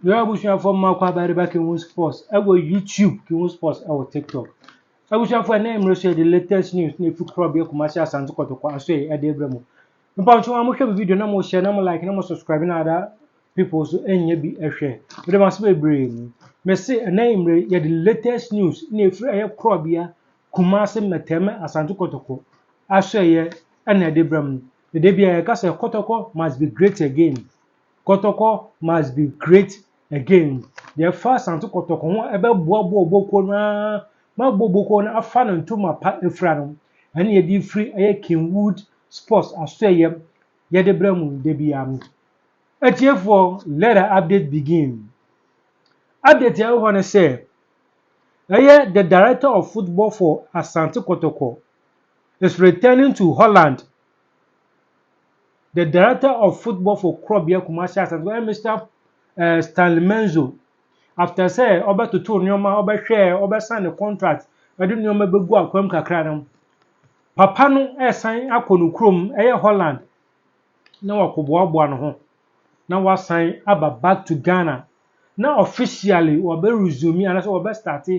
You are bushing for Marco Barba King Sports. I go YouTube King Sports or TikTok. I wish for a name the latest news in food crop commercial and to say at the Bremo. About to almost have video no share no like no subscribing other people so any be a share. But there must be brain. Me say a name the latest news in a free crop here Kumasi Meteme Asantu Kotoko. I say and at the Bremo. The debut Casa Kotoko must be great again. Kotoko must be great again. The first Santu Kotoko ebe boko na ma boko na afa no ntoma pa efra no ene ye di free Kingwood Sports aseye ye de bramu de biam. Etiefo let the update begin. Update ya wanna say the director of football for Asante Kotoko is returning to Holland. The director of football for Krobia Kumasi Asante Mr. Stanley Menzo after say oba tutu nyoma oba hwe oba sign the contract ade nyoma begu akwam kakra no papa no esan akonu krom Holland na wakoboaboa no ho na wasan aba back to Ghana na officially oba resume and so oba start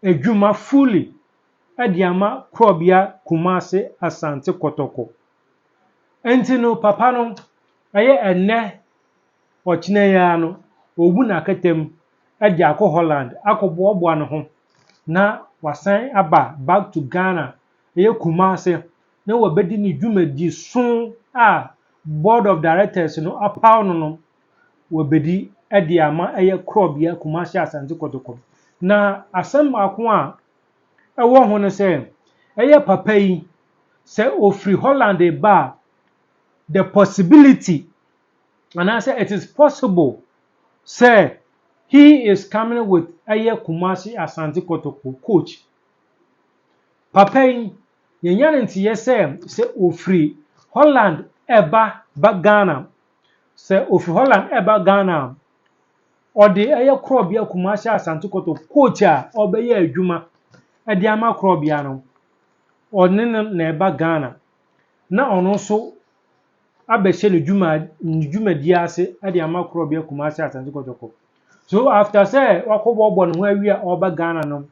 adwuma fully adiama Krobia Kumasi Asante Kotoko enti no papa no enne ochine ya no obu na katem adi akọ Holland akọboaboa no ho na wasan aba back to Ghana Kumasi na wabedi ni dwumadi so a board of directors no apaw no wabedi adi ama Krobia Kumasi Asante Kotoko na asem ako a ewo ho no se papa yi se ofri Holland ba the possibility and I say it is possible say he is coming with Kumasi Asante Kotoko coach. Papa yenyan ntiye say ofri Holland eba Ghana. Say ofri Holland eba Ghana. Or the Krobia Kumasi Asante Kotoko coach a obeye adwuma e de ama Krobia no. Or nenem na eba Ghana. Na ono so abehye ne dwuma di ase e de ama Krobia Kumasi Asante Kotoko. So after say wakobobo no awi a oba Ghana no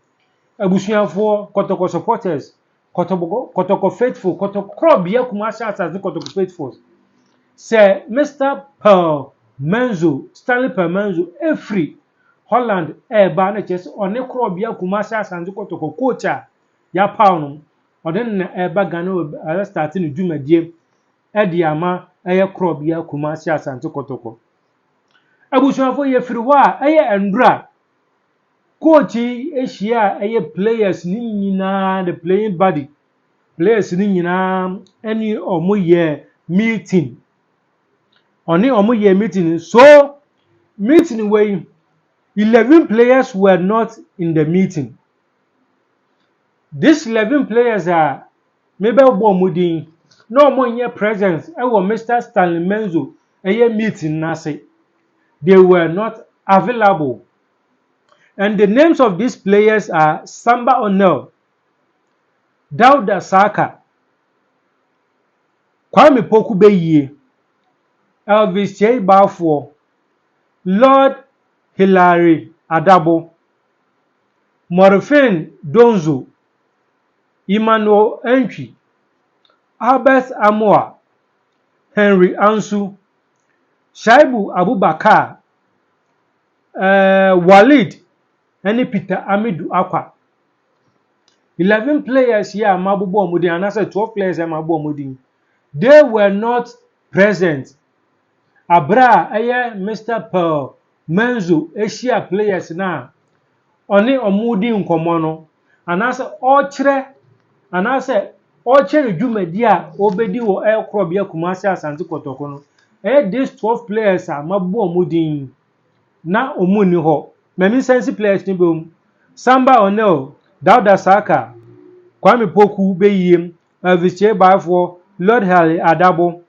abusuafo Kotoko supporters Kotoko faithful Kotoko Krobia Kumasi Asante Kotoko faithful say Mr. Paul Menzo Stanley Paul Menzo every Holland eba na chese one Krobia Kumasi Asante Kotoko coach ya paw no oden na eba Ghana start ne dwuma die e de ama Krobia Kumasi Asante Kotoko abusuafo ye firi ho a endura coach ehia players ni nyina the playing body players ni nyina any omoye meeting so meeting wey 11 players were not in the meeting. These 11 players are maybe omudin no omonye presence Mr. Stanley Menzo meeting nase. They were not available. And the names of these players are Samba Onel, Dauda Saka, Kwame Pokubeye, Elvis J. Balfour, Lord Hilary Adabo, Morfin Donzo, Emmanuel Entry, Albert Amoa, Henry Ansu, Shaibu Abubakar, Walid, and Peter Amidu Akwa. 11 players here, Mabubo Mudi, and I said 12 players here, Mabubo Mudi. They were not present. Abra, Mr. Paul, Menzo, Asia players now. Only Omudi Nkomono. And I said, Ochre, and I said, Ochre Jumedia, Obedi or El Krobia Kumasi Asante Kotoko. These 12 players are Mabubo Mudi. Na omuni ho memi sense players ni bom Samba Onel Dauda Saka Kwame Poku Beyim Elvis Balfour Lord Harry Adabo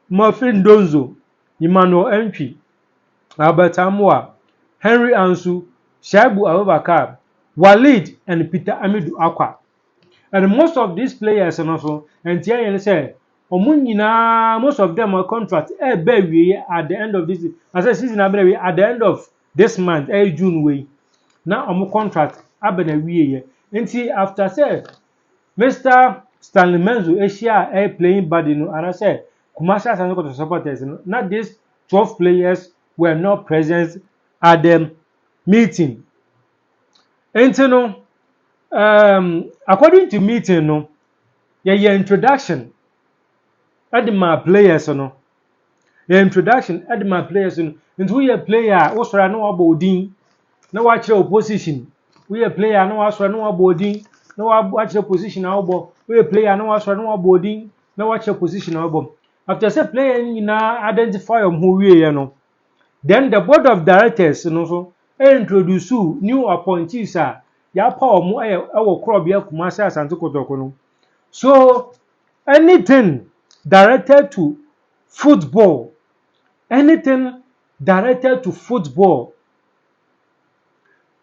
Morfin Donzo Emmanuel Entry Albert Amoa Henry Ansu Shaibu Abubakar Walid and Peter Amidu Akwa. And most of these players and also and here say most of them are contract at the end of this as a season at the end of this month June way na omo contract abena wiye nti after say Mr. Stanley Menzo Asia playing body no and I said Kumasi Asante Kotoko supporters no not these 12 players were not present at the meeting. And no according to meeting no your introduction at my players no your introduction at my players no into we a player what's right no about din no watch your position we a player no what's right no about din no watch your position about we a player no what's right no about din no watch your position about after say player na identify who we no then the board of directors no so introduce new appointees ya pa omo ewo Korobea Kumasi Asante Kotoko no so anything directed to football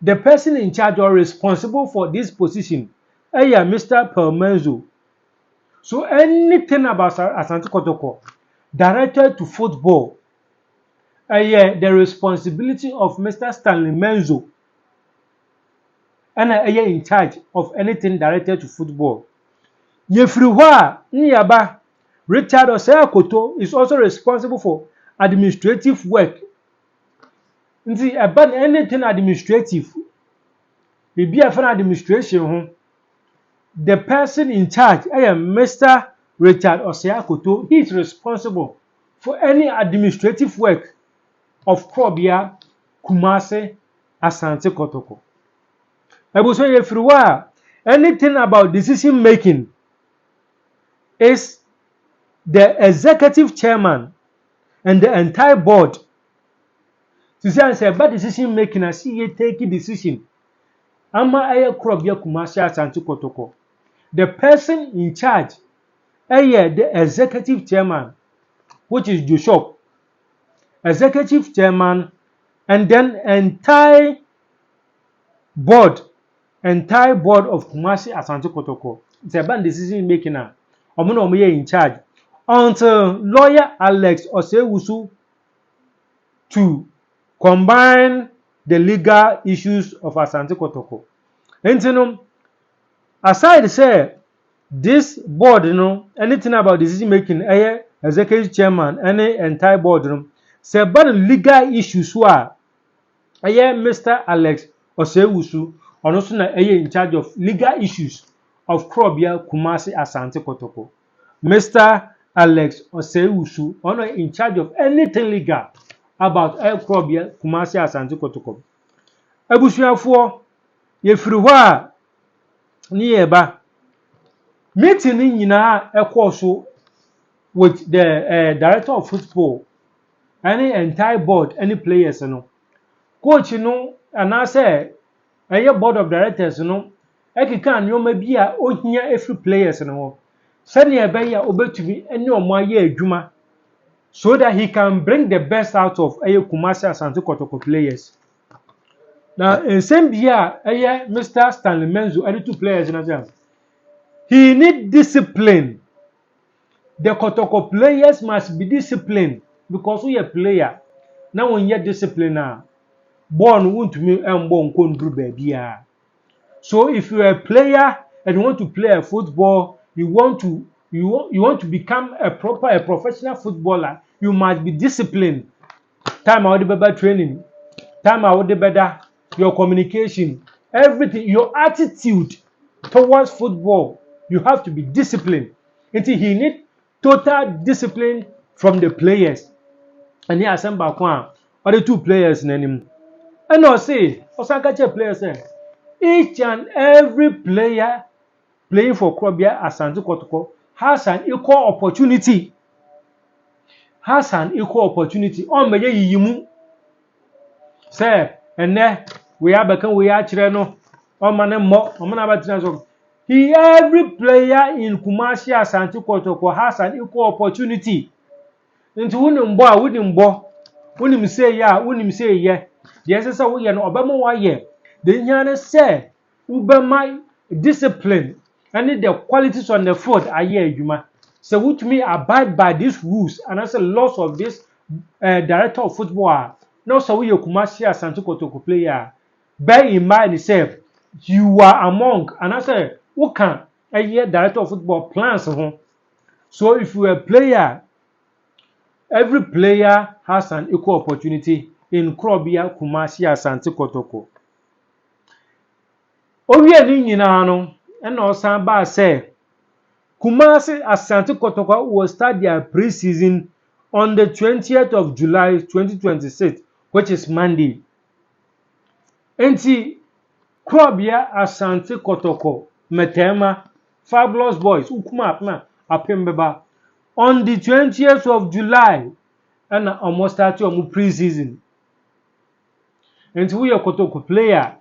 the person in charge or responsible for this position Mr. Pelmenzo. So anything about Asante Kotoko directed to football the responsibility of Mr. Stanley Menzo and in charge of anything directed to football. Yefriwa Nyaba Richard Osei-Akoto is also responsible for administrative work. Nti about anything administrative, maybe a fan administration, the person in charge, Mr. Richard Osei-Akoto, he is responsible for any administrative work of Korobea Kumasi Asante Kotoko. Ebuso Yefriwa, anything about decision making is the executive chairman and the entire board. To say about decision making, I see you take a decision. Ama Korobea Kumasi Asante Kotoko. The person in charge, the executive chairman, which is Joshua, executive chairman, and then entire board of Kumasi Asante Kotoko. It's about decision making now. Omo in charge until lawyer Alex Osei-Wusu to combine the legal issues of Asante Kotoko. And aside say this board, anything about decision making, executive chairman, any entire board, say about legal issues were Mr. Alex Osei-Wusu, and also in charge of legal issues of Korobea Kumasi Asante Kotoko. Mr. Alex Osei-Wusu, in charge of anything legal about Korobea Kumasi Asante Kotoko. Ebusuafo Yefriwa Nieba meeting nyina ekoso with the director of football, any entire board, any players no. Coach no anase board of directors no ekeka anyoma bi a ohia every players no sani ebe ya obetumi ene omo aye adwuma so that he can bring the best out of Kumasi Asante Kotoko players. Now in same year Mr. Stanley Menzo any two players na he need discipline. The Kotoko players must be disciplined because we a player now when you discipline born won't me born kondru baby. So if you are a player and you want to play a football, you want to become a professional footballer, you must be disciplined. Time out the better training, time out the better your communication, everything, your attitude towards football, you have to be disciplined. Until he need total discipline from the players. And he assemble other two players in him. And I say, Osakache players say, each and every player playing for Korobea Asante Kotoko has an equal opportunity. On me yimu. Say, and there we are become we are chireno. On man mo, every player in Kumasi Asante Kotoko has an equal opportunity. Into unim say ya, unim say yeah. The answer we are Obama why the yana say Ubama discipline and the qualities on the field are yuma. So which me abide by these rules and as a loss of this director of football no so we Kumasi Asante Kotoko player. Bear in mind say you are among, and I say who can a year director of football plans home. So if you are a player, every player has an equal opportunity in Krobia Kumasi Asante Kotoko. Owie ni nyina no and osan ba say Kumasi Asante Kotoko will start their pre-season on the 20th of July 2026, which is Monday. Enti Krobia Asante Kotoko Metema Fabulous Boys Ukuma Apna Apembeba on the 20th of July and almost start your pre-season. Enti we are Kotoko player,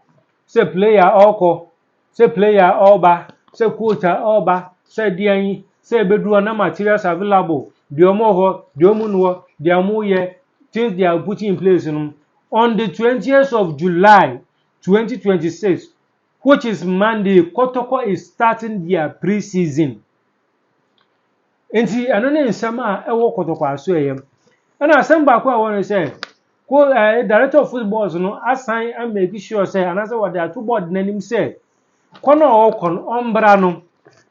say player oko, say player oba, say quota oba, say diani, say bedroom na materials available, the omo the omuno, the amuye, things they are putting in place on the 20th of July 2026, which is Monday. Kotoko is starting their pre-season. Enti anone nsema ewo Kotoko aso eyem. And asem ba I want to say, director of football no assign and make sure say and answer what they are two board name say. Kono o kon ombra no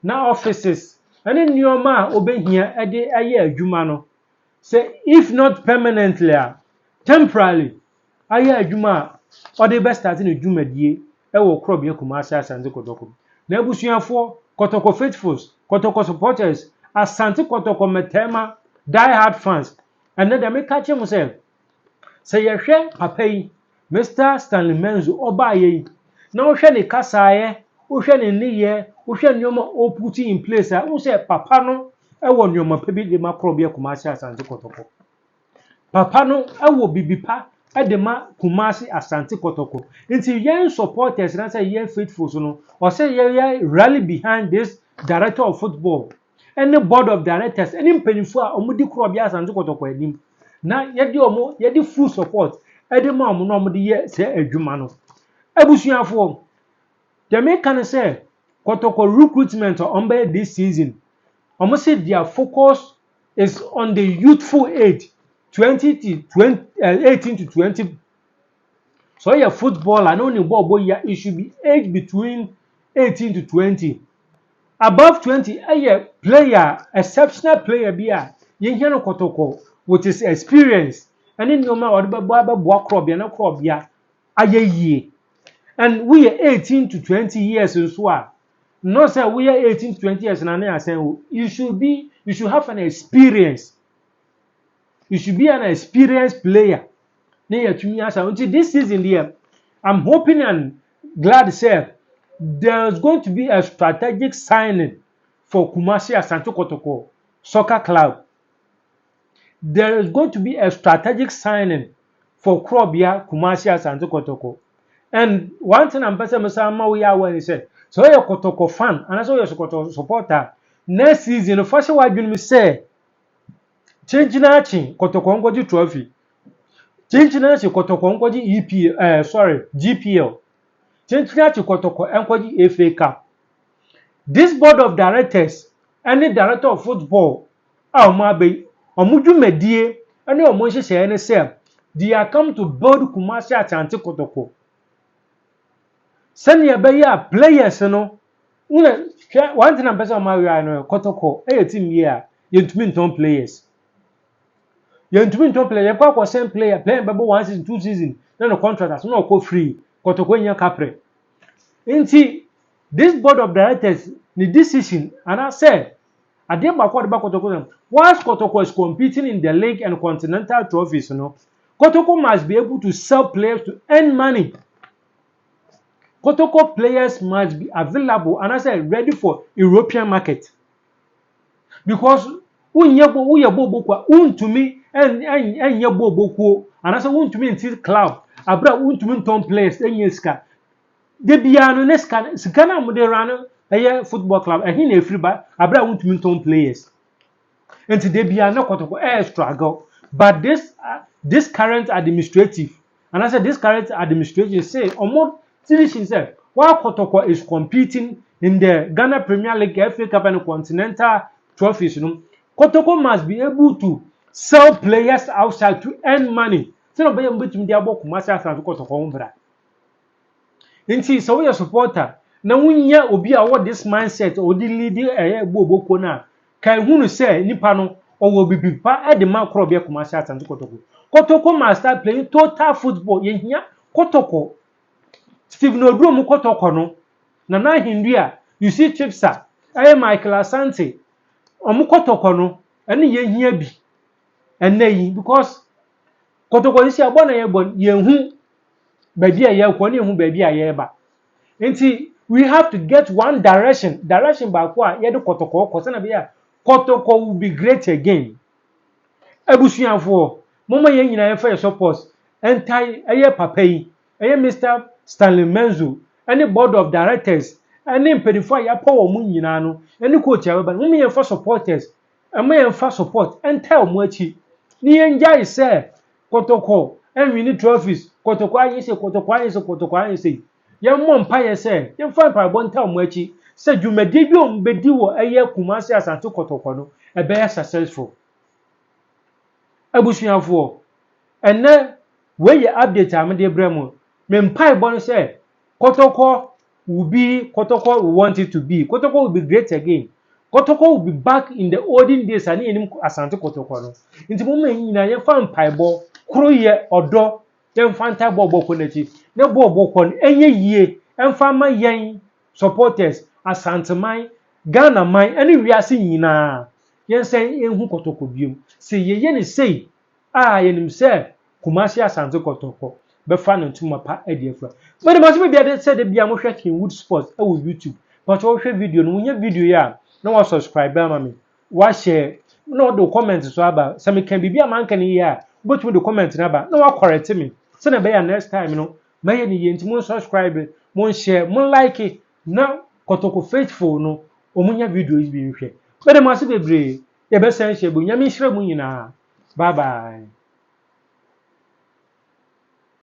na offices and nyoma obehia ede aye adwuma no. Say if not permanently, temporarily aye adwuma or the best starting adwuma die e wo Krobia Kumasi Asante Kotoko. Na ebusuafo Kotoko faithfuls, Kotoko supporters, Asante Kotoko Metema die hard fans. And then they make catch him say yehwe papa yi Mr. Stanley Menzo oba ye na wo hwe ne kasaye wo hwe ne niye wo hwe nyoma o put in place wo say papa no e wo nyoma pa bi de ma Krobia Kumasi Asante Kotoko. Papa no e wo bibipa e de ma Kumasi Asante Kotoko. Until yen supporters na say yen faithful so no or say yen rally behind this director of football, any board of directors, any mpanifo a omudi Krobia Asante Kotoko enim na yedi full support ede ma omo no omudi ye se adwuma no. Abusuafo they make can say Kotoko recruitment on this season. Omo say their focus is on the youthful age 18 to 20. So your footballer no ni ball boy it should be age between 18 to 20. Above 20 a player, exceptional player bia yen no Kotoko with his experience and in your ma bo Krobia na Krobia aye. And we are 18 to 20 years so no say we are 18 to 20 years and I say you should have an experience. You should be an experienced player. Until this season here, I'm hoping and glad to say there's going to be a strategic signing for Kumasi Asante Kotoko Soccer Club. There is going to be a strategic signing for Krobia Kumasi Asante Kotoko. And one thing I'm passing Masama we are when he said, so you're Kotoko fan, and I saw your Kotoko supporter. Next season, the first one you say, change Nachi Kotoko Ngoji trophy. Change Nachi Kotoko Ngoji GPL. Change Nachi Kotoko Ngoji FA Cup. This board of directors, any director of football, Omuju Medie, any Omoshi Shane say, they are come to build Kumasi Asante Kotoko. Send your beya players no. One thing I'm person my no Kotoko team here yentumi ton players. Yentumi ton player kwa same player playing babo 1 season 2 season then the contract as no go free Kotoko nya capre. Inti this board of directors the decision and I said Adem Bakwa Kotoko once Kotoko is competing in the league and continental trophies Kotoko must be able to sell players to earn money. Kotoko players must be available and I said ready for European market. Because untumi and boku and I said untumi until club abra untumi ton players enyeska. De biano neska sikana muderano football club and he free by abra untumi ton players. And today biano Kotoko struggle. But this current administrative and I said this current administrative say almost Tilishin said, while Kotoko is competing in the Ghana Premier League, FA Cup and Continental trophies, Kotoko must be able to sell players outside to earn money. se no be yam betumi dia bɔ Kumasi Asante Kotoko ho bra nti so we supporter na wunya obi a wo this mindset o di lead boboko na kai hunu se nipa no owo bibipa e de ma kro be Kumasi Asante Kotoko Kotoko must start playing total football yehia Kotoko Stephen Odrom Kotoko no Nana Hindua you see Chipsa Michael Asante omu Kotoko no ene yehia bi ene yi because Kotoko isi abɔ na yebɔ yehu baabi a yekɔ na yehu baabi a yeba nti we have to get one direction baako a yede Kotoko kɔ na be ya Kotoko will be great again abusuafo mama yen nyina ye fa support entai papa yi Mr. Stanley Menzo any board of directors any mpedifo ya power mu nyina no any coach ya ba mama yen fa supporters mama yen fa support entai omu achi ni yen jai say Kotoko win trophies Kotoko ayese yen mo mpa ye say yen fa mpa bo entai omu achi say dwumadi bi o mbedi wo Kumasi Asante Kotoko no e be successful abusuafo ene we update amde bremo me mpai bo no say Kotoko will want it to be Kotoko will be great again Kotoko will be back in the olden days ani enim Asante Kotoko no nti mo man nyina ye fa mpai bo kro ye odo ye mfa ntai bo boko nachi ne bo boko no enye yie emfa ma yen supporters Asante man Ghana man ani wiase nyina yen sen enhu Kotoko biom se ye ne sei yenim se Kumasi Asante Kotoko be fa no ntuma pa e de afra but ma so bia de se de bia mo hwe Kenwood Sports e wo YouTube but wo hwe video no nya video ya na wa subscribe ba me wa share na do comment so aba se me kan bibia man kan ya but me do comment na ba na wa correct me se na be ya next time no maye ni ye nti mo subscribe mo share mo like na Kotoko faithful no omunya videos bi nhwe but ma so bebre ye be san share bu nya me hire mu nyina bye bye